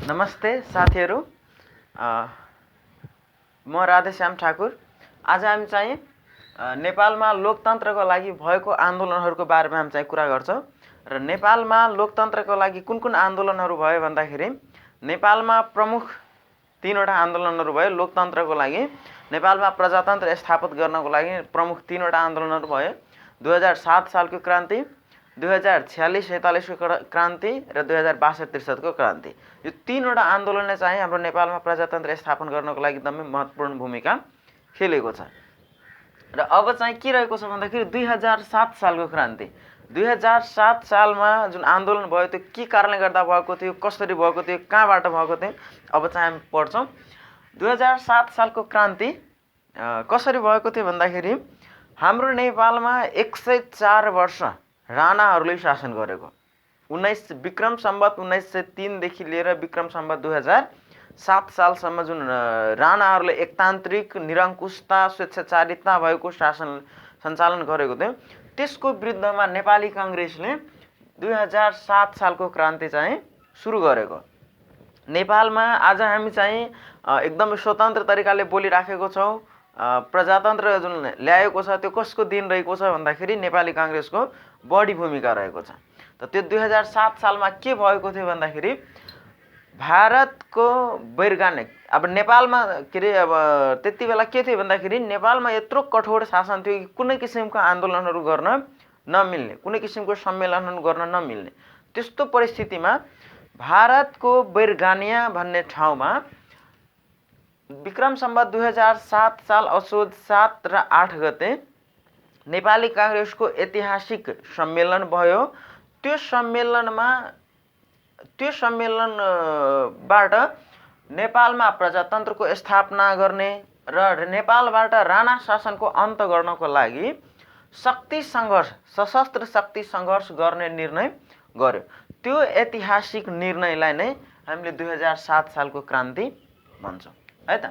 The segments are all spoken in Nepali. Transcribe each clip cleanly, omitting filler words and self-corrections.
नमस्ते साथीहरू, म राधेश्याम ठाकुर। आज हामी चाहिँ नेपालमा लोकतन्त्रको लागि भएको आन्दोलनहरूको बारेमा हामी चाहिँ कुरा गर्छौँ। र नेपालमा लोकतन्त्रको लागि कुन कुन आन्दोलनहरू भयो भन्दाखेरि नेपालमा प्रमुख 3वटा आन्दोलनहरू भयो। लोकतन्त्रको लागि नेपालमा प्रजातन्त्र स्थापित गर्नको लागि प्रमुख 3वटा आन्दोलनहरू भयो। 2007 सालको क्रान्ति, 2046-47 को क्रान्ति र 2062-63 को क्रान्ति। यो 3वटा आन्दोलनले चाहिँ हाम्रो नेपालमा प्रजातन्त्र स्थापन गर्नको लागि एकदमै महत्त्वपूर्ण भूमिका खेलेको छ। र अब चाहिँ के रहेको छ भन्दाखेरि 2007 सालको क्रान्ति। 2007 सालमा जुन आन्दोलन भयो त्यो के कारणले गर्दा भएको थियो, कसरी भएको थियो, कहाँबाट भएको थियो, अब चाहिँ हामी पढ्छौँ। 2007 सालको क्रान्ति कसरी भएको थियो भन्दाखेरि हाम्रो नेपालमा 104 वर्ष राणाहरूले शासन गरेको। विक्रम सम्वत 1903 देखि लिएर विक्रम सम्वत 2007 सालसम्म जुन राणाहरूले एकतान्त्रिक, निरङ्कुशता, स्वेच्छाचारिता भएको शासन सञ्चालन गरेको थियो, त्यसको विरुद्धमा नेपाली काङ्ग्रेसले 2007 सालको क्रान्ति चाहिँ सुरु गरेको। नेपालमा आज हामी चाहिँ एकदमै स्वतन्त्र तरिकाले बोलिराखेको छौँ। प्रजातन्त्र जुन ल्याएको छ त्यो कसको दिन रहेको छ भन्दाखेरि नेपाली काङ्ग्रेसको बढी भूमिका रहेको छ। त त्यो 2007 सालमा के भएको थियो भन्दाखेरि भारतको वैज्ञानिक अब नेपालमा अब त्यति बेला के थियो भन्दाखेरि नेपालमा यत्रो कठोर शासन थियो कि कुनै किसिमको आन्दोलनहरू गर्न नमिल्ने, कुनै किसिमको सम्मेलनहरू गर्न नमिल्ने। त्यस्तो परिस्थितिमा भारतको बैरगानिया भन्ने ठाउँमा विक्रम सम्वत 2007 साल असोज 7 र 8 गते नेपाली काङ्ग्रेसको ऐतिहासिक सम्मेलन भयो। त्यो सम्मेलनबाट नेपालमा प्रजातन्त्रको स्थापना गर्ने र नेपालबाट राणा शासनको अन्त गर्नको लागि सशस्त्र शक्ति सङ्घर्ष गर्ने निर्णय गर्यो। त्यो ऐतिहासिक निर्णयलाई नै हामीले 2007 सालको क्रान्ति भन्छौँ है त।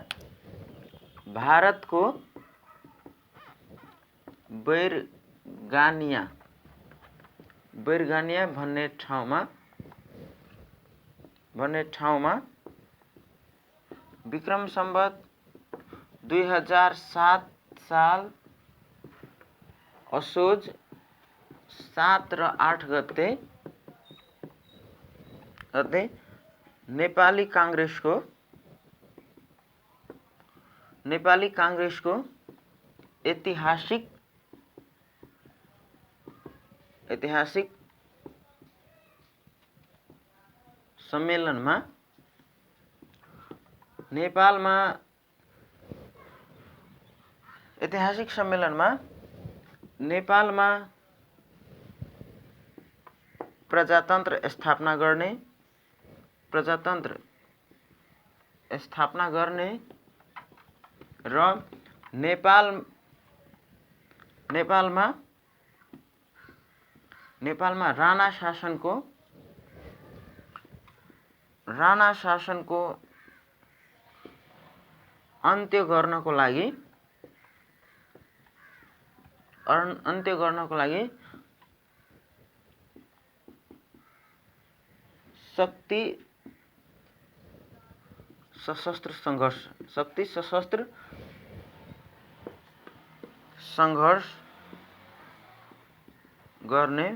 भारतको बैरगानिया भन्ने ठाउँमा विक्रम सम्वत 2007 साल असोज 7 र 8 गते नेपाली काङ्ग्रेसको ऐतिहासिक सम्मेलनमा नेपालमा प्रजातन्त्र स्थापना गर्ने र नेपालमा राणा शासनको अन्त्य गर्नको लागि सशस्त्र सङ्घर्ष गर्ने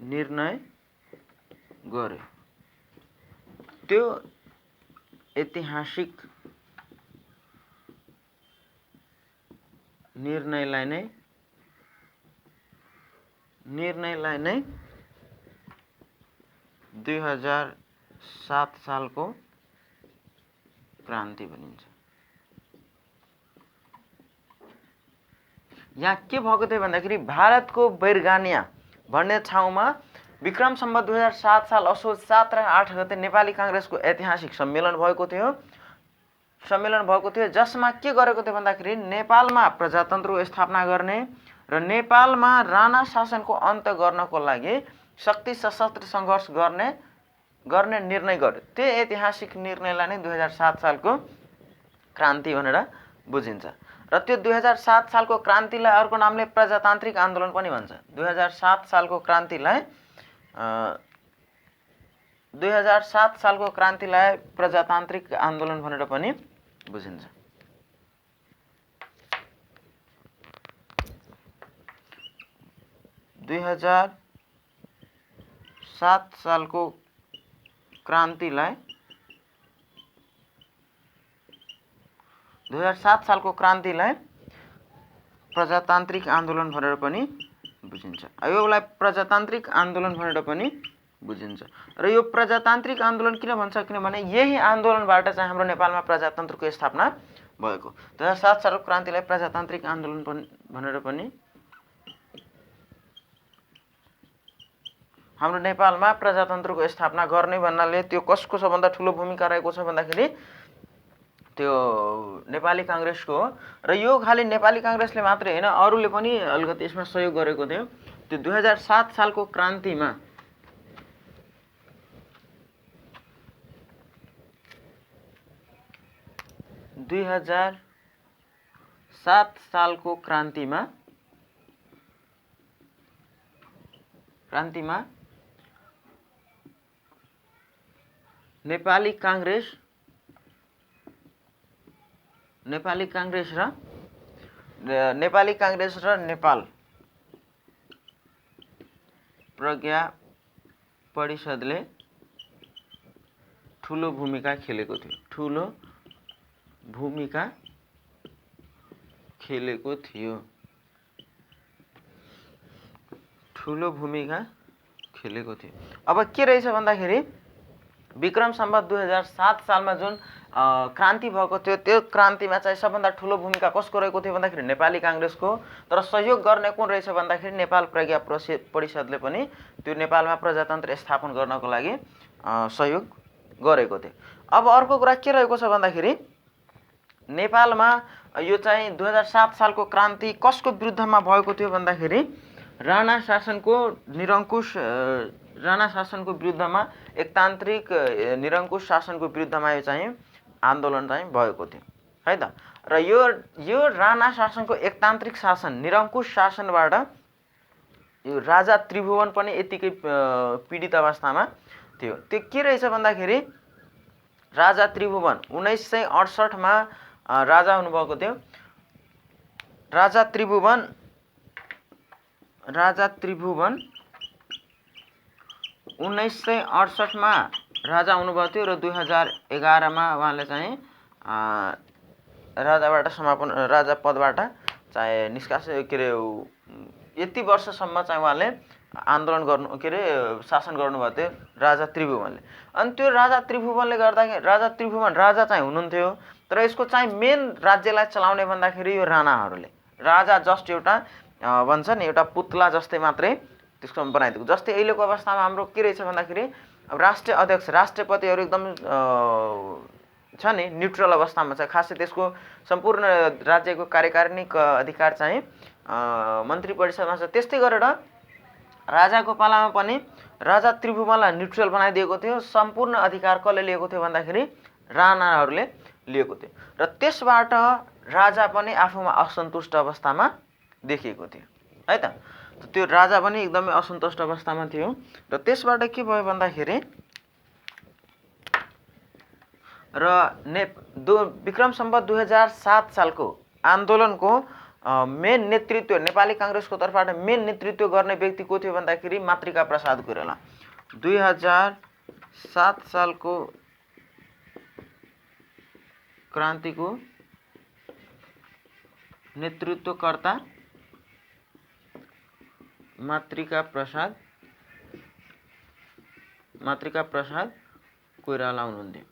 निर्णय गर्यो। त्यो ऐतिहासिक निर्णयलाई नै 2007 सालको क्रान्ति भनिन्छ। यहाँ के भएको थियो भन्दाखेरि भारतको बैरगानिया भन्ने ठाउँमा विक्रम सम्वत 2007 साल असोज 7 र 8 गते नेपाली काङ्ग्रेसको ऐतिहासिक सम्मेलन भएको थियो, जसमा के गरेको थियो भन्दाखेरि नेपालमा प्रजातन्त्र स्थापना गर्ने र नेपालमा राणा शासनको अन्त गर्नको लागि सशस्त्र सङ्घर्ष गर्ने निर्णय गर्यो। त्यो ऐतिहासिक निर्णयलाई नै 2007 सालको क्रान्ति भनेर बुझिन्छ। र त्यो 2007 सालको क्रान्तिलाई अर्को नामले प्रजातान्त्रिक आन्दोलन पनि भन्छ। 2007 सालको क्रान्तिलाई 2007 सालको क्रान्तिलाई प्रजातान्त्रिक आन्दोलन भनेर पनि बुझिन्छ। 2007 सालको क्रान्तिलाई 2007 सालको क्रान्तिलाई प्रजातान्त्रिक आन्दोलन भनेर पनि बुझिन्छ। योलाई प्रजातान्त्रिक आन्दोलन भनेर पनि बुझिन्छ। र यो प्रजातान्त्रिक आन्दोलन किन भन्छ, किनभने यही आन्दोलनबाट चाहिँ हाम्रो नेपालमा प्रजातन्त्रको स्थापना भएको। 2007 सालको क्रान्तिलाई प्रजातान्त्रिक आन्दोलन भनेर पनि हाम्रो नेपालमा प्रजातन्त्रको स्थापना गर्ने भन्नाले त्यो कसको सबभन्दा ठुलो भूमिका रहेको छ भन्दाखेरि त्यो नेपाली काङ्ग्रेसको हो। र यो खालि नेपाली काङ्ग्रेसले मात्रै होइन, अरूले पनि अलिकति यसमा सहयोग गरेको थियो। त्यो 2007 सालको क्रान्तिमा 2007 सालको क्रान्तिमा नेपाली काङ्ग्रेस र नेपाल प्रज्ञा परिषदले ठुलो भूमिका खेलेको थियो। अब के रहेछ भन्दाखेरि विक्रम सम्वत 2007 सालमा जुन क्रान्ति भएको थियो, त्यो क्रान्तिमा चाहिँ सबभन्दा ठुलो भूमिका कसको रहेको थियो भन्दाखेरि नेपाली काङ्ग्रेसको। तर सहयोग गर्ने कुन रहेछ भन्दाखेरि नेपाल प्रज्ञा परिषदले पनि त्यो नेपालमा प्रजातन्त्र स्थापन गर्नको लागि सहयोग गरेको थियो। अब अर्को कुरा के रहेको छ भन्दाखेरि नेपालमा यो चाहिँ 2007 सालको क्रान्ति कसको विरुद्धमा भएको थियो भन्दाखेरि राणा शासनको विरुद्धमा, एकतान्त्रिक निरङ्कुश शासनको विरुद्धमा यो चाहिँ आन्दोलन चाहिँ भएको थियो है त। र यो राणा शासनको एकतान्त्रिक शासन, निरङ्कुश शासनबाट यो राजा त्रिभुवन पनि यतिकै पीडित अवस्थामा थियो। त्यो के रहेछ भन्दाखेरि राजा त्रिभुवन 1968 मा राजा हुनुभएको थियो। राजा त्रिभुवन 1968 मा राजा हुनुभएको थियो र 2011 मा उहाँले चाहिँ राजा पदबाट चाहिँ निष्कासित यति वर्षसम्म चाहिँ उहाँले आन्दोलन शासन गर्नुभएको थियो राजा त्रिभुवनले। अनि त्यो राजा त्रिभुवनले गर्दाखेरि राजा चाहिँ हुनुहुन्थ्यो, तर यसको चाहिँ मेन राज्यलाई चलाउने भन्दाखेरि यो राणाहरूले, राजा जस्ट एउटा भन्छ नि एउटा पुतला जस्तै मात्रै त्यसको बनाइदिएको। जस्तै अहिलेको अवस्थामा हाम्रो के रहेछ भन्दाखेरि अब राष्ट्रिय अध्यक्ष, राष्ट्रपतिहरू एकदम छ नि न्युट्रल अवस्थामा छ। खासै त्यसको सम्पूर्ण राज्यको कार्यकारिणी अधिकार चाहिँ मन्त्री परिषदमा छ। त्यस्तै गरेर राजाको पालामा पनि राजा त्रिभुवनलाई न्युट्रल बनाइदिएको थियो। सम्पूर्ण अधिकार कसले लिएको थियो भन्दाखेरि राणाहरूले लिएको थियो। र त्यसबाट राजा पनि आफूमा असन्तुष्ट अवस्थामा देखिएको थियो है त। त्यो राजा पनि एकदमै असन्तुष्ट अवस्थामा थियो। र त्यसबाट के भयो भन्दाखेरि विक्रम सम्वत 2007 सालको आन्दोलनको मेन नेतृत्व नेपाली काङ्ग्रेसको तर्फबाट मेन नेतृत्व गर्ने व्यक्ति को थियो भन्दाखेरि मातृका प्रसाद कोइराला। 2007 सालको क्रान्तिको नेतृत्वकर्ता मातृका प्रसाद कोइराला हुनुहुन्थ्यो।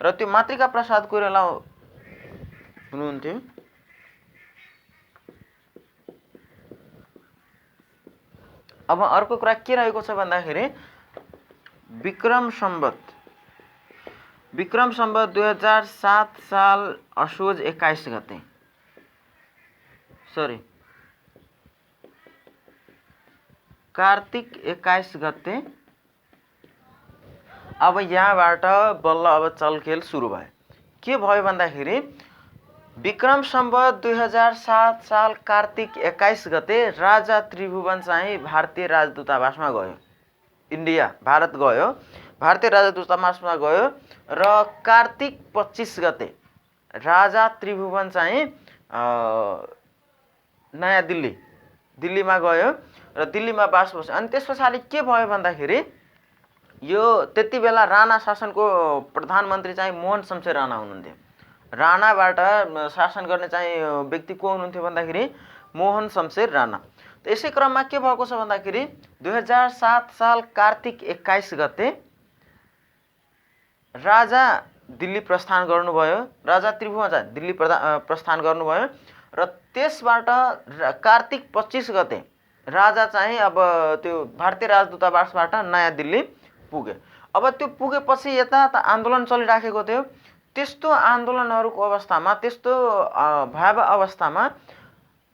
र त्यो मातृका प्रसाद कोइराला हुनुहुन्थ्यो। अब अर्को कुरा के रहेको छ भन्दाखेरि विक्रम सम्वत 2007 साल असोज 21 गते कार्तिक 21 गते अब यहाँबाट बल्ल अब चलखेल सुरु भयो। के भयो भन्दाखेरि विक्रम सम्वत 2007 साल कार्तिक 21 गते राजा त्रिभुवन चाहिँ भारतीय राजदूतावासमा गयो। इन्डिया भारत गयो, भारतीय राजदूतावासमा गयो र कार्तिक 25 गते राजा त्रिभुवन चाहिँ नयाँ दिल्लीमा गयो र दिल्लीमा बास बस्यो। अनि त्यस पछाडि के भयो भन्दाखेरि यो त्यति बेला राणा शासनको प्रधानमन्त्री चाहिँ मोहन शमशेर राणा हुनुहुन्थ्यो। राणाबाट शासन गर्ने चाहिँ व्यक्ति को हुनुहुन्थ्यो भन्दाखेरि मोहन शमशेर राणा। यसै क्रममा के भएको छ भन्दाखेरि 2007 साल कार्तिक 21 गते राजा दिल्ली प्रस्थान गर्नुभयो, राजा त्रिभुवन चाहिँ दिल्ली प्रस्थान गर्नुभयो र त्यसबाट कार्तिक 25 गते राजा चाहिँ अब त्यो भारतीय राजदूतावासबाट नयाँ दिल्ली पुगे। अब त्यो पुगेपछि यता त आन्दोलन चलिराखेको थियो। त्यस्तो आन्दोलनहरूको अवस्थामा, त्यस्तो भयावह अवस्थामा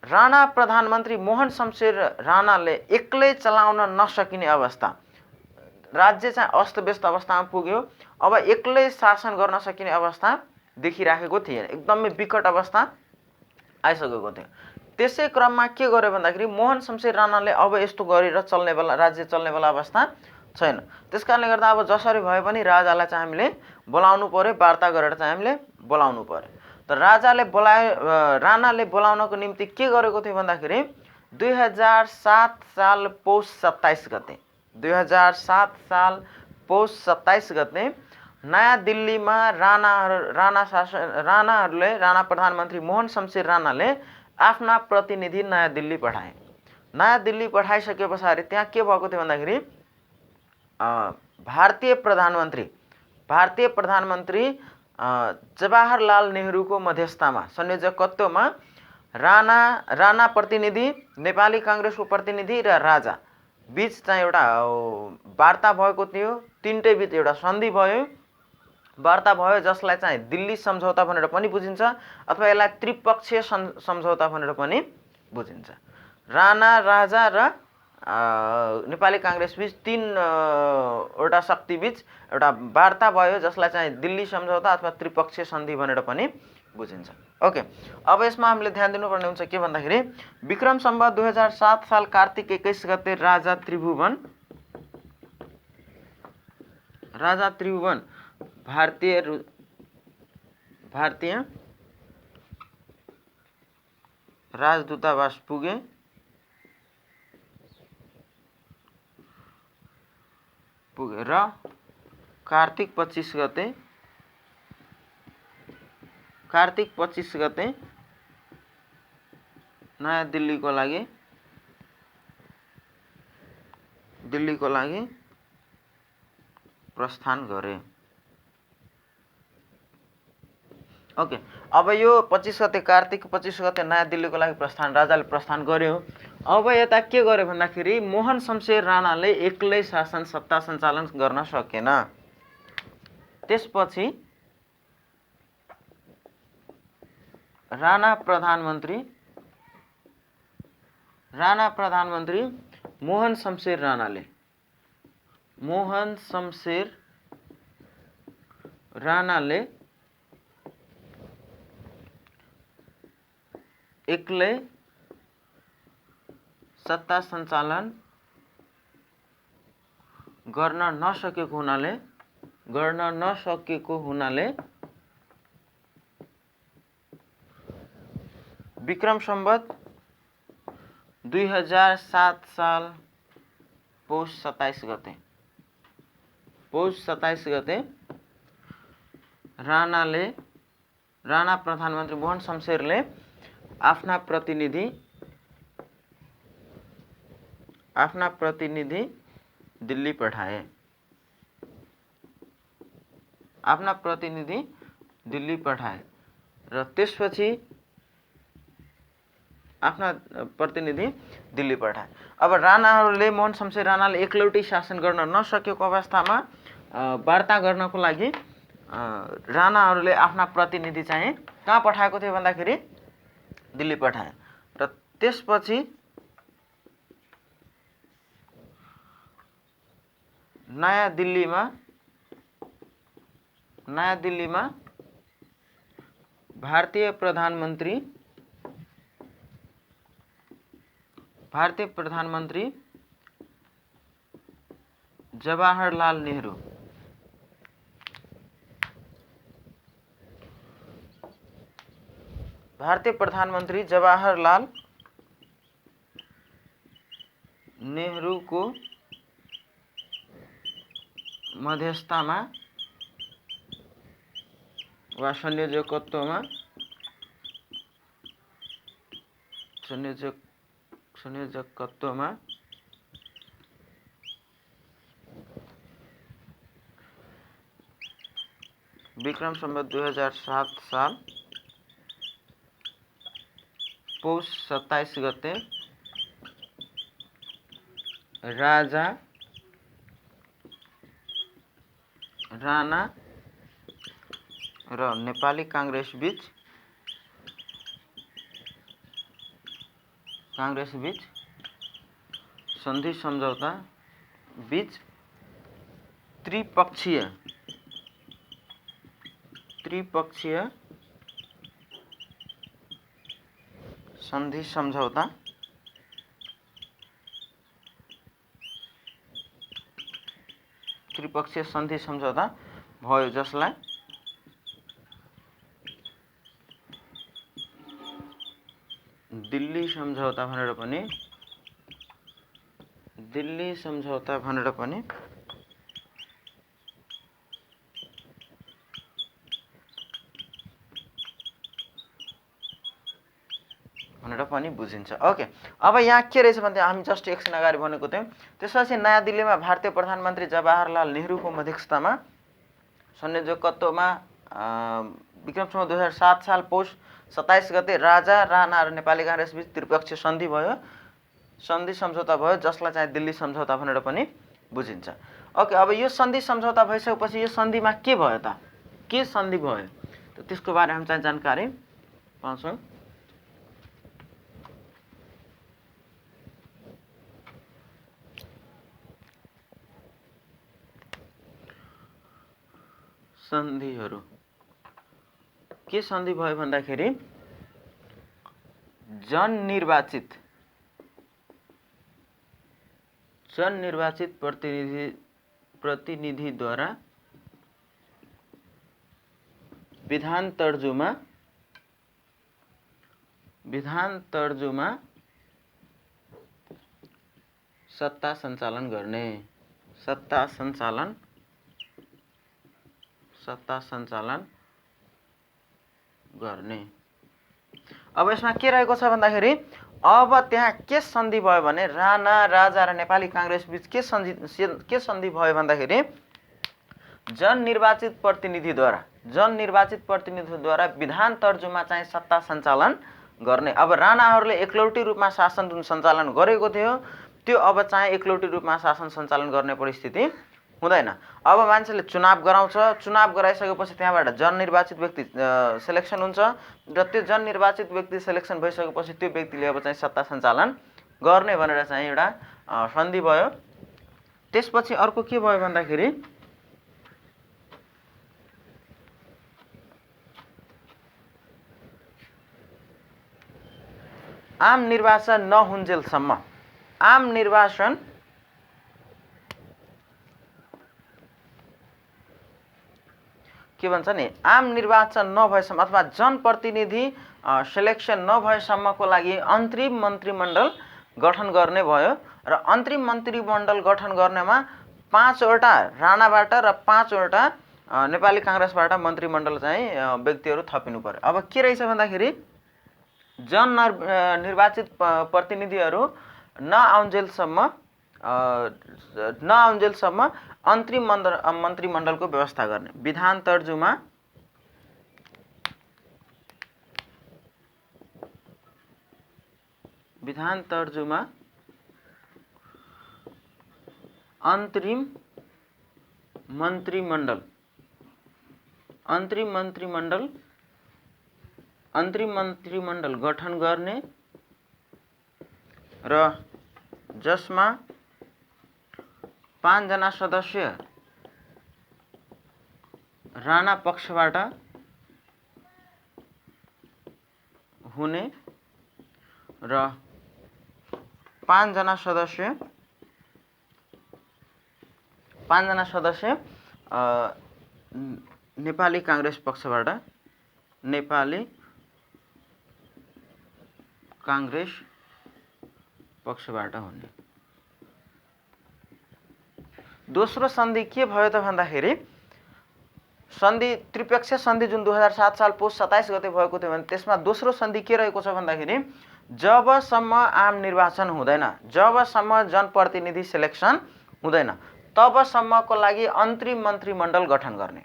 राणा प्रधानमन्त्री मोहन शमशेर राणाले एक्लै चलाउन नसकिने अवस्था, राज्य चाहिँ अस्तव्यस्त अवस्थामा पुग्यो। अब एक्लै शासन गर्न सकिने अवस्था देखिराखेको थिएन, एकदमै विकट अवस्था आइसकेको थियो। त्यसै क्रममा के गर्यो भन्दाखेरि मोहन शमशेर राणाले अब यस्तो गरेर चल्नेवाला राज्य चल्नेवाला अवस्था छैन। त्यसकारणले गर्दा अब जसरी भए पनि राजालाई चाहिँ हामीले बोलाउनु पर्यो, वार्ता गरेर चाहिँ हामीले बोलाउनु पर्यो। त राणाले बोलाउनको निम्ति के गरेको थियो भन्दाखेरि 2007 साल पौष 27 गते 2007 साल पौष 27 गते नयाँ दिल्लीमा राणा प्रधानमन्त्री मोहन शमशेर राणाले आफ्ना प्रतिनिधि नयाँ दिल्ली पठाए। नयाँ दिल्ली पठाइसके पछाडि त्यहाँ के भएको थियो भन्दाखेरि भारतीय प्रधानमन्त्री जवाहरलाल नेहरूको मध्यस्थतामा, संयोजकत्वमा राणा प्रतिनिधि, नेपाली काङ्ग्रेसको प्रतिनिधि र राजा बीच चाहिँ एउटा वार्ता भएको थियो। तिनटै बीच एउटा सन्धि भयो, वार्ता भयो, जसलाई चाहिँ दिल्ली सम्झौता भनेर पनि बुझिन्छ अथवा यसलाई त्रिपक्षीय सम्झौता भनेर पनि बुझिन्छ। राणा, राजा र नेपाली काङ्ग्रेस बीच तीनवटा शक्ति बीच एउटा वार्ता भयो, जसलाई चाहिँ दिल्ली सम्झौता अथवा त्रिपक्षीय सन्धि भनेर पनि बुझिन्छ। ओके, अब यसमा हामीले ध्यान दिनुपर्ने हुन्छ के भन्दाखेरि विक्रम सम्वत 2007 साल कार्तिक 21 गते राजा त्रिभुवन भारतीय राजदूतावास पुगे र कार्तिक 25 गते नयाँ दिल्लीको लागि प्रस्थान गरे। ओके, अब यो 25 गते कार्तिक 25 गते नयाँ दिल्लीको लागि राजाले प्रस्थान गर्यो। अब यता के गर्यो भन्दाखेरि मोहन शमशेर राणाले एक्लै शासन सत्ता सञ्चालन गर्न सकेन। त्यसपछि राणा प्रधानमन्त्री मोहन शमशेर राणाले एक्लै सत्ता सञ्चालन गर्न नसकेको हुनाले विक्रम सम्वत 2007 साल पौष 27 गते राणा प्रधानमन्त्री मोहन शमशेरले आफ्ना प्रतिनिधि दिल्ली पठाए। र त्यसपछि आफ्ना प्रतिनिधि दिल्ली पठाए। अब राणाहरूले मोहन शमशेर राणाले एक्लौटी शासन गर्न नसकेको अवस्थामा वार्ता गर्नको लागि राणाहरूले आफ्ना प्रतिनिधि चाहिँ कहाँ पठाएको थियो भन्दाखेरि दिल्ली पठाए। र त्यसपछि नयाँ दिल्लीमा भारतीय प्रधानमन्त्री जवाहरलाल नेहरू। भारतीय प्रधानमन्त्री जवाहरलाल नेहरूको मध्यस्थतामा वा संयोजकत्वमा विक्रम सम्वत 2007 साल पौष 27 गते राजा राणा र नेपाली कांग्रेस बीच सन्धि सम्झौता बीच त्रिपक्षीय सन्धि सम्झौता भयो, जसलाई दिल्ली सम्झौता भनेर पनि बुझिन्छ। ओके, अब यहाँ के रहेछ भने हामी जस्ट एकछिन अगाडि भनेको थियौँ। त्यसपछि नयाँ दिल्लीमा भारतीय प्रधानमन्त्री जवाहरलाल नेहरूको मध्यस्थतामा संयोजकत्वमा विक्रम सम्वत 2007 साल पौष 27 गते राजा राणा र नेपाली कांग्रेस बीच त्रिपक्षीय सन्धि सम्झौता भयो, जसलाई चाहिँ दिल्ली सम्झौता भनेर पनि बुझिन्छ। ओके, अब यो सन्धि सम्झौता भइसकेपछि यो सन्धिमा के भयो त? के सन्धि भयो त त्यसको बारेमा चाहिँ जानकारी पाउँछौँ। सन्धिहरू के सन्धि भयो भन्दाखेरि जननिर्वाचित प्रतिनिधिद्वारा विधान तर्जुमा सत्ता सञ्चालन गर्ने। अब यसमा के रहेको छ भन्दाखेरि अब त्यहाँ के सन्धि भयो भने राणा राजा र नेपाली कांग्रेस बीच के सन्धि भयो भन्दाखेरि जननिर्वाचित प्रतिनिधिद्वारा विधान तर्जुमा चाहिँ सत्ता सञ्चालन गर्ने। अब राणाहरूले एकलौटी रूपमा शासन जुन सञ्चालन गरेको थियो त्यो अब चाहिँ एकलौटी रूपमा शासन सञ्चालन गर्ने परिस्थिति हुँदैन। अब मान्छेले चुनाव गराउँछ, चुनाव गराइसकेपछि त्यहाँबाट जननिर्वाचित व्यक्ति सेलेक्सन हुन्छ र त्यो जननिर्वाचित व्यक्ति सेलेक्सन भइसकेपछि त्यो व्यक्तिले अब चाहिँ सत्ता सञ्चालन गर्ने भनेर चाहिँ एउटा सन्धि भयो। त्यसपछि अर्को के भयो भन्दाखेरि आम निर्वाचन नहुन्जेलसम्म के भन्छ नि आम निर्वाचन नभएसम्म अथवा जनप्रतिनिधि सेलेक्सन नभएसम्मको लागि अन्तरिम मन्त्रीमण्डल गठन गर्ने भयो र अन्तरिम मन्त्रीमण्डल गठन गर्नेमा 5 वटा राणाबाट र 5 वटा नेपाली कांग्रेसबाट मन्त्रीमण्डल चाहिँ व्यक्तिहरू थपिनु पर्यो। अब के रहेछ भन्दाखेरि निर्वाचित प्रतिनिधिहरू नआउन्जेलसम्म अन्तरिम मन्त्रीमण्डलको व्यवस्था गर्ने। विधान तर्जुमा अन्तरिम मन्त्रीमण्डल गठन गर्ने र जसमा 5 जना सदस्य राणा पक्षबाट हुने र 5 जना सदस्य 5 जना सदस्य नेपाली कांग्रेस पक्षबाट नेपाली कांग्रेस पक्षबाट हुने। दोस्रो सन्धि के भयो त भन्दाखेरि सन्धि त्रिपक्षीय सन्धि जुन 2007 साल पौष 27 गते भएको थियो भने त्यसमा दोस्रो सन्धि के रहेको छ भन्दाखेरि जबसम्म आम निर्वाचन हुँदैन, जबसम्म जनप्रतिनिधि सिलेक्सन हुँदैन तबसम्मको लागि अन्तरिम मन्त्रीमण्डल गठन गर्ने।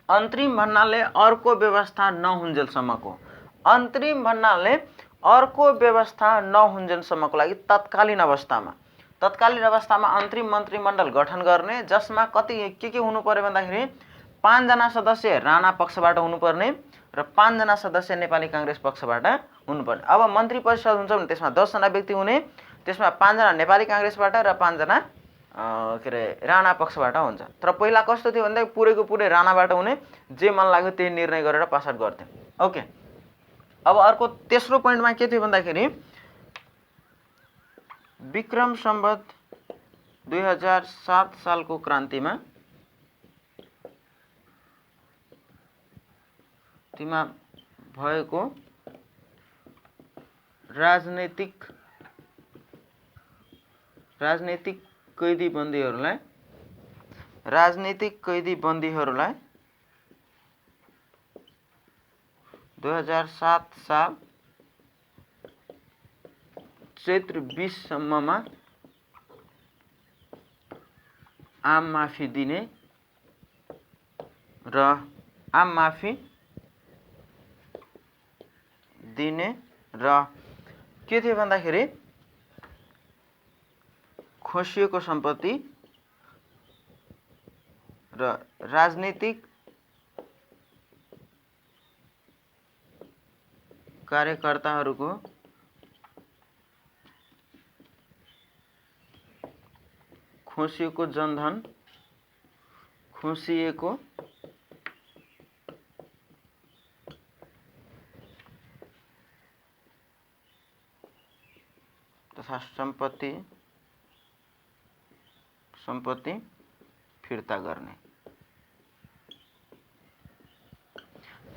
अन्तरिम भन्नाले अर्को व्यवस्था नहुन्जेलसम्मको, अन्तरिम भन्नाले अर्को व्यवस्था नहुन्जेलसम्मको लागि तत्कालीन अवस्थामा अन्तरिम मन्त्रीमण्डल गठन गर्ने, जसमा कति के हुनु पर्यो भन्दाखेरि 5 जना सदस्य राणा पक्षबाट हुनुपर्ने र 5 जना सदस्य नेपाली कांग्रेस पक्षबाट हुनुपर्ने। अब मन्त्री परिषद हुन्छ भने त्यसमा 10 जना व्यक्ति हुने, त्यसमा 5 जना नेपाली कांग्रेसबाट र 5 जना राणा पक्षबाट हुन्छ। तर पहिला कस्तो थियो भन्दा पुरैको पुरै राणाबाट हुने, जे मन लाग्यो त्यही निर्णय गरेर पास आउट गर्थे। ओके, अब अर्को तेस्रो पोइन्टमा के थियो भन्दाखेरि विक्रम सम्वत 2007 सालको क्रान्तिमा तिमा भएको राजनैतिक कैदी बन्दीहरूलाई 2007 साल चैत्र 20 सम्ममा आम माफी दिने र के थियो भन्दाखेरि खोसिएको सम्पत्ति र राजनीतिक कार्यकर्ताहरूको खोसिएको जनधन तथा सम्पत्ति फिर्ता गर्ने।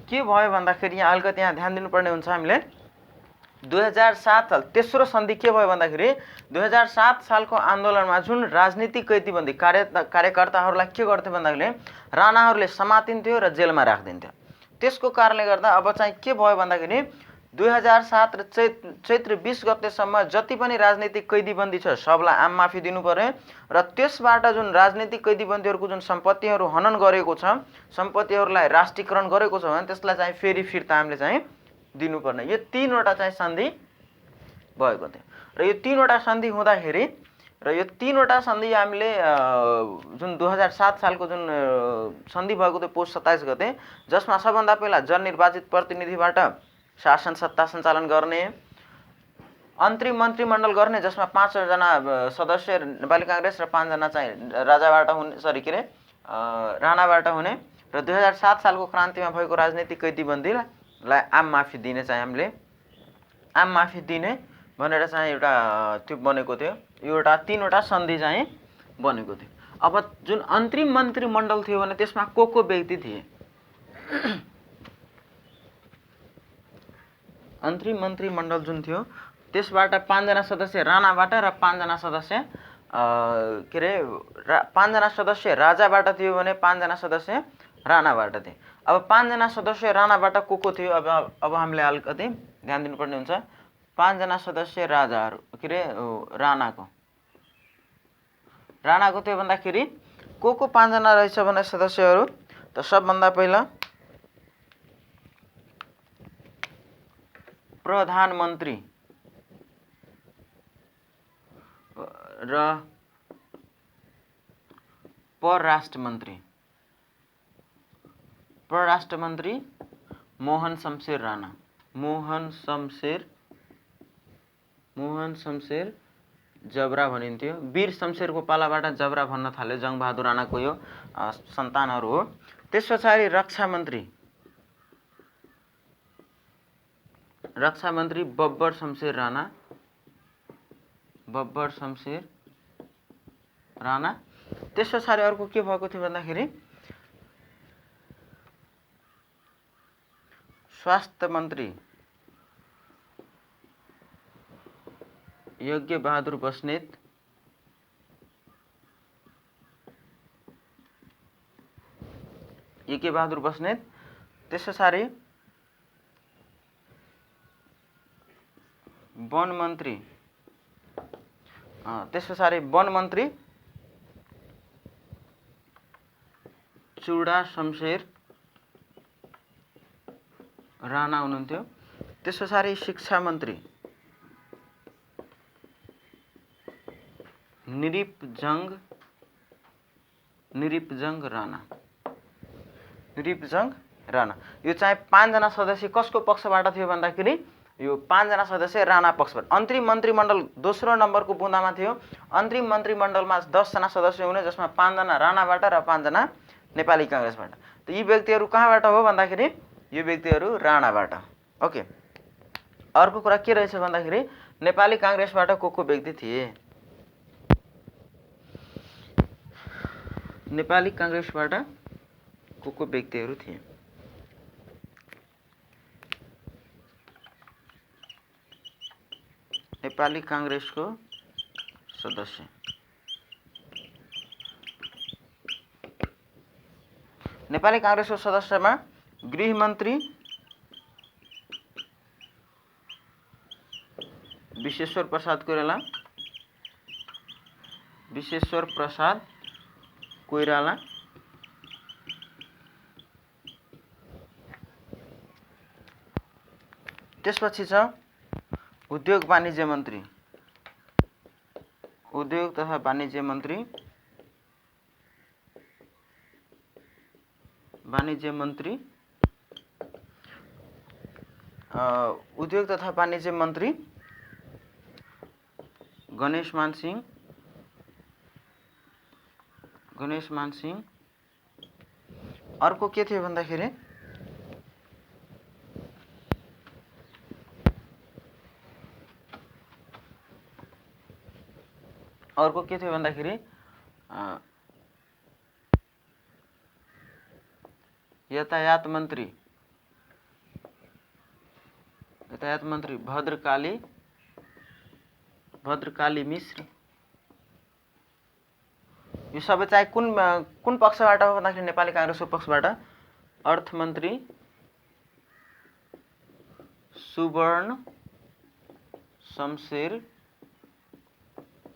के भयो भन्दाखेरि यहाँ अलिकति ध्यान दिनुपर्ने हुन्छ हामीले। 2007 साल तेस्रो सन्धि के भयो भन्दाखेरि 2007 सालको आन्दोलनमा जुन राजनीतिक कैदीबन्दी कार्यकर्ताहरूलाई के गर्थ्यो भन्दाखेरि राणाहरूले समातिन्थ्यो र जेलमा राखिदिन्थ्यो। त्यसको कारणले गर्दा अब चाहिँ के भयो भन्दाखेरि 2007 र चैत्र 20 गतेसम्म जति पनि राजनीतिक कैदीबन्दी छ सबलाई आम माफी दिनु पर्यो र त्यसबाट जुन राजनीतिक कैदीबन्दीहरूको जुन सम्पत्तिहरू हनन गरेको छ, सम्पत्तिहरूलाई राष्ट्रियकरण गरेको छ भने त्यसलाई चाहिँ फेरि फिर्ता हामीले चाहिँ दिनुपर्ने। यो 3वटा चाहिँ सन्धि भएको थियो र यो 3वटा सन्धि हुँदाखेरि र यो 3वटा सन्धि हामीले जुन 2007 सालको जुन सन्धि भएको थियो पौष 27 गते, जसमा सबभन्दा पहिला जननिर्वाचित प्रतिनिधिबाट शासन सत्ता सञ्चालन गर्ने, अन्तरिम मन्त्रीमण्डल गर्ने जसमा 5 जना सदस्य नेपाली कांग्रेस र 5 जना चाहिँ राणाबाट हुने र 2007 सालको क्रान्तिमा भएको राजनीतिक कैदीबन्दीलाई आम माफी दिने चाहिँ हामीले आम माफी दिने भनेर चाहिँ एउटा त्यो बनेको थियो। यो एउटा 3वटा सन्धि चाहिँ बनेको थियो। अब जुन अन्तरिम मन्त्रीमण्डल थियो भने त्यसमा को व्यक्ति थिए? अन्तरिम मन्त्रीमण्डल जुन थियो त्यसबाट 5 जना सदस्य राणाबाट र 5 जना सदस्य 5 जना सदस्य राजाबाट थियो भने 5 जना सदस्य राणाबाट थिए। अब 5 जना सदस्य राणाबाट को थियो? अब हामीले अलिकति ध्यान दिनुपर्ने हुन्छ। 5 जना सदस्य राजाहरू राणाको थियो भन्दाखेरि को 5 जना रहेछ भने सदस्यहरू त सबभन्दा पहिला प्रधानमन्त्री र परराष्ट्र मन्त्री मोहन शमशेर राणा। मोहन शमशेर जबरा भनिन्थ्यो। वीर शमशेरको पालाबाट जबरा भन्न थाल्यो। जङ्गबहादुर राणाको यो सन्तानहरू हो। त्यस पछाडि रक्षा मन्त्री बब्बर शमशेर राणा त्यस पछाडि अर्को के भएको थियो भन्दाखेरि स्वास्थ्य मन्त्री यज्ञ बहादुर बस्नेत त्यस पछाडि वन मन्त्री चुडा शमशेर राणा हुनुहुन्थ्यो। त्यस पछाडि शिक्षा मन्त्री निरिपजंग राणा। यो चाहिँ 5 जना सदस्य कसको पक्षबाट थियो भन्दाखेरि यो 5 जना सदस्य राणा पक्षबाट। अन्तरिम मन्त्रीमण्डल दोस्रो नम्बरको बुँदामा थियो। अन्तरिम मन्त्रीमण्डलमा 10 जना सदस्य हुने, जसमा 5 जना राणाबाट र 5 जना नेपाली कांग्रेसबाट। त यी व्यक्तिहरू कहाँबाट हो भन्दाखेरि यो व्यक्तिहरू राणाबाट। ओके, अर्को कुरा के रहेछ भन्दाखेरि नेपाली कांग्रेसबाट को व्यक्ति थिए? नेपाली कांग्रेसबाट को व्यक्तिहरू थिए? नेपाली कांग्रेसको सदस्य नेपाली कांग्रेसको सदस्यमा गृहमन्त्री विश्वेश्वर प्रसाद कोइराला, त्यसपछि छ उद्योग तथा वाणिज्य मन्त्री गणेश मान सिंह। अर्को के थियो भन्दाखेरि यातायात मन्त्री भद्रकाली मिश्र। यो सबै चाहिँ कुन पक्षबाट हो भन्दाखेरि नेपाली कांग्रेसको पक्षबाट। अर्थमन्त्री सुवर्ण शमशेर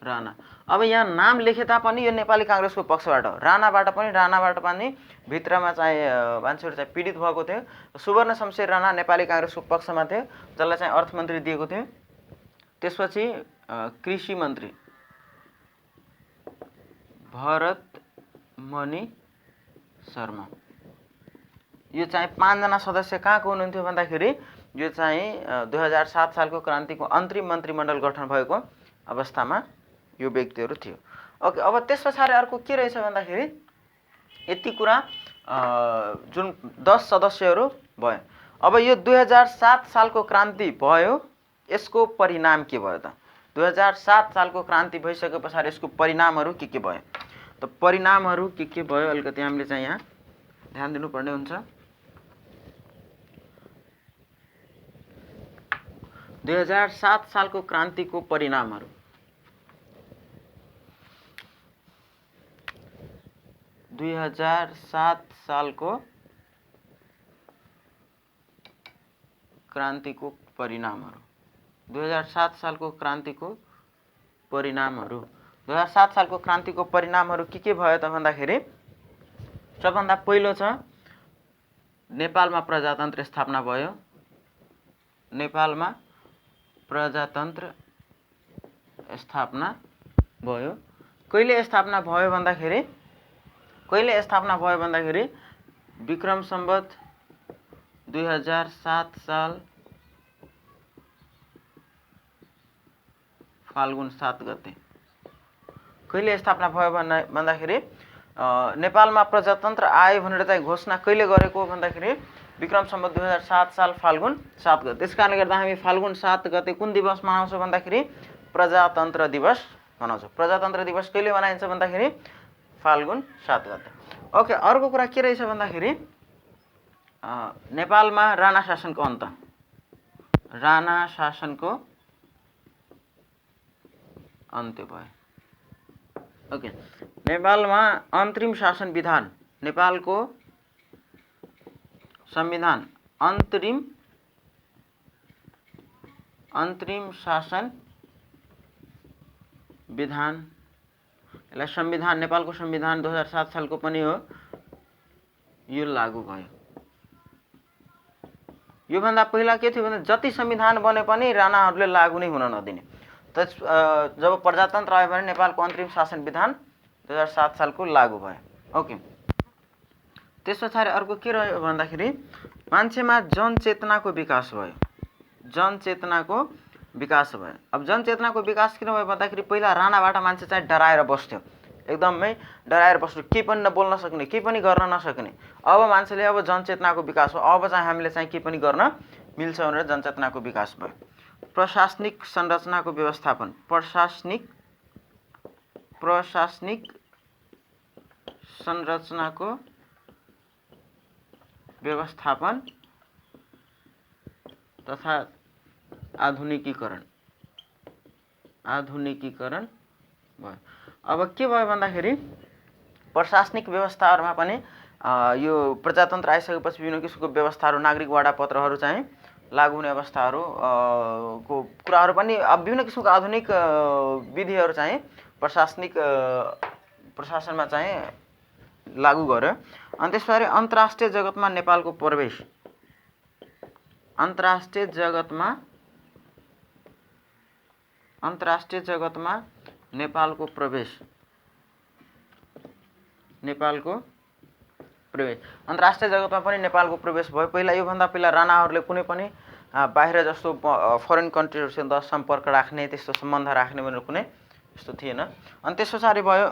राणा। अब यहाँ नाम लेखे तापनि यो नेपाली कांग्रेसको पक्षबाट हो। राणाबाट पनि भित्रमा चाहिँ मान्छेहरू चाहिँ पीडित भएको थियो। सुवर्ण शमशेर राणा नेपाली कांग्रेसको पक्षमा थियो, जसलाई चाहिँ अर्थमन्त्री दिएको थियो। त्यसपछि कृषि मन्त्री भरतमणि शर्मा। यो चाहिँ 5 जना सदस्य कहाँको हुनुहुन्थ्यो भन्दाखेरि यो चाहिँ 2007 सालको क्रान्तिको अन्तरिम मन्त्रीमण्डल गठन भएको अवस्थामा यो व्यक्तिहरू थियो। ओके, अब त्यस पछाडि अर्को के रहेछ भन्दाखेरि यति कुरा जुन 10 सदस्यहरू भयो। अब यो 2007 सालको क्रान्ति भयो, यसको परिणाम के भयो त? 2007 सालको क्रान्ति भइसके पछाडि यसको परिणामहरू के भयो? त परिणामहरू के भयो अलिकति हामीले चाहिँ यहाँ ध्यान दिनुपर्ने हुन्छ। 2007 सालको क्रान्तिको परिणामहरू। 2007 सालको क्रान्तिको परिणामहरू। 2007 सालको क्रान्तिको परिणामहरू के भयो त भन्दाखेरि सबभन्दा पहिलो छ नेपालमा प्रजातन्त्र स्थापना भयो। कहिले स्थापना भयो भन्दाखेरि विक्रम सम्वत 2007 साल फाल्गुन 7 गते। कहिले स्थापना भयो भन्दाखेरि नेपालमा प्रजातन्त्र आयो भनेर चाहिँ घोषणा कहिले गरेको भन्दाखेरि विक्रम सम्वत 2007 साल फाल्गुन 7 गते। त्यसकारणले गर्दा हामी फाल्गुन 7 गते कुन दिवस मनाउँछौँ भन्दाखेरि प्रजातन्त्र दिवस मनाउँछौँ। प्रजातन्त्र दिवस कहिले मनाइन्छ भन्दाखेरि फाल्गुन 7 गते। ओके, अर्को कुरा के रहेछ भन्दाखेरि नेपालमा राणा शासनको अन्त, राणा शासनको अन्त्य भयो। ओके, नेपालमा अन्तरिम शासन विधान, नेपालको संविधान अन्तरिम शासन विधान, यसलाई संविधान, नेपालको संविधान 2007 सालको पनि हो, यो लागू भयो। योभन्दा पहिला के थियो भने जति संविधान बने पनि राणाहरूले लागू नै हुन नदिने। त जब प्रजातन्त्र आयो भने नेपालको अन्तरिम शासन विधान 2007 सालको लागू भयो। ओके, त्यस पछाडि अर्को के रह्यो भन्दाखेरि मान्छेमा जनचेतनाको विकास भयो, जनचेतनाको विकास भयो। अब जनचेतनाको विकास किन भयो भन्दाखेरि पहिला राणाबाट मान्छे चाहिँ डराएर बस्थ्यो, एकदमै डराएर बस्नु, केही पनि नबोल्न सक्ने, केही पनि गर्न नसक्ने। अब मान्छेले अब जनचेतनाको विकास हो, अब चाहिँ हामीले चाहिँ केही पनि गर्न मिल्छ भनेर जनचेतनाको विकास भयो। प्रशासनिक संरचनाको व्यवस्थापन, प्रशासनिक संरचनाको व्यवस्थापन तथा आधुनिकीकरण भयो। अब के भयो भन्दाखेरि प्रशासनिक व्यवस्थाहरूमा पनि यो प्रजातन्त्र आइसकेपछि विभिन्न किसिमको व्यवस्थाहरू, नागरिक वाडापत्रहरू चाहिँ लागू हुने अवस्थाहरू को कुराहरू पनि अब विभिन्न किसिमको आधुनिक विधिहरू चाहिँ प्रशासनमा चाहिँ लागू गर्यो। अनि त्यसपछि अन्तर्राष्ट्रिय जगतमा नेपालको प्रवेश, अन्तर्राष्ट्रिय जगतमा नेपालको प्रवेश, अन्तर्राष्ट्रिय जगतमा पनि नेपालको प्रवेश भयो। पहिला योभन्दा पहिला राणाहरूले कुनै पनि बाहिर जस्तो फरेन कन्ट्रीहरूसित सम्पर्क राख्ने, त्यस्तो सम्बन्ध राख्ने भनेर कुनै यस्तो थिएन। अनि त्यस पछाडि भयो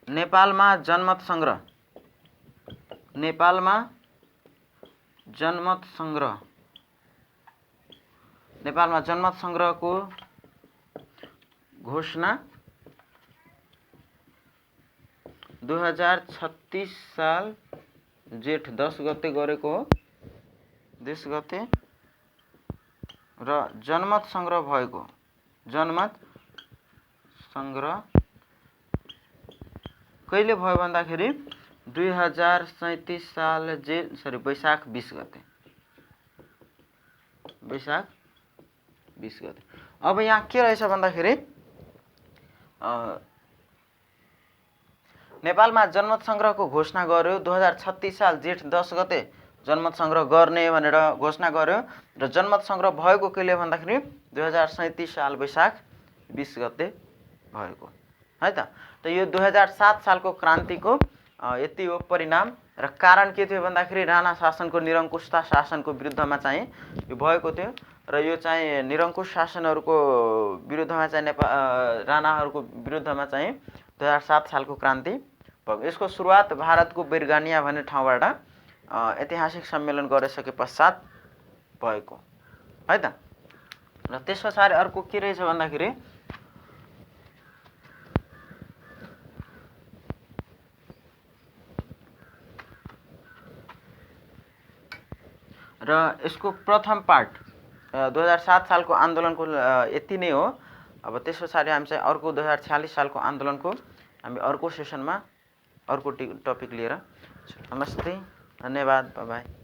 नेपालमा जनमत सङ्ग्रह, नेपालमा जनमत सङ्ग्रहको घोषणा 2036 साल जेठ 10 गते गरेको हो, 10 गते, र जनमत सङ्ग्रह भएको, जनमत सङ्ग्रह कहिले भयो भन्दाखेरि 2037 साल वैशाख 20 गते, वैशाख 20 गते। अब यहाँ के रहेछ भन्दाखेरि नेपालमा जनमत सङ्ग्रहको घोषणा गर्यो 2036 साल जेठ 10 गते जनमत सङ्ग्रह गर्ने भनेर घोषणा गर्यो, र जनमत सङ्ग्रह भएको कहिले भन्दाखेरि 2037 साल वैशाख 20 गते भएको है त। त यो 2007 सालको क्रान्तिको यति हो परिणाम। र कारण के थियो भन्दाखेरि राणा शासनको निरङ्कुशता शासनको विरुद्धमा चाहिँ यो भएको थियो, र यो चाहिँ निरङ्कुश शासनहरूको विरुद्धमा चाहिँ राणाहरूको विरुद्धमा चाहिँ 2007 सालको क्रान्ति भएको। यसको सुरुवात भारतको बिरगानिया भन्ने ठाउँबाट ऐतिहासिक सम्मेलन गरिसके पश्चात भएको है त। र त्यस पछाडि अर्को के रहेछ भन्दाखेरि र यसको प्रथम पार्ट 2007 सालको आन्दोलनको यति नै हो। अब त्यस पछाडि हामी चाहिँ अर्को 2046 सालको आन्दोलनको हामी अर्को सेसनमा अर्को टपिक लिएर। नमस्ते, धन्यवाद, बाई बाई।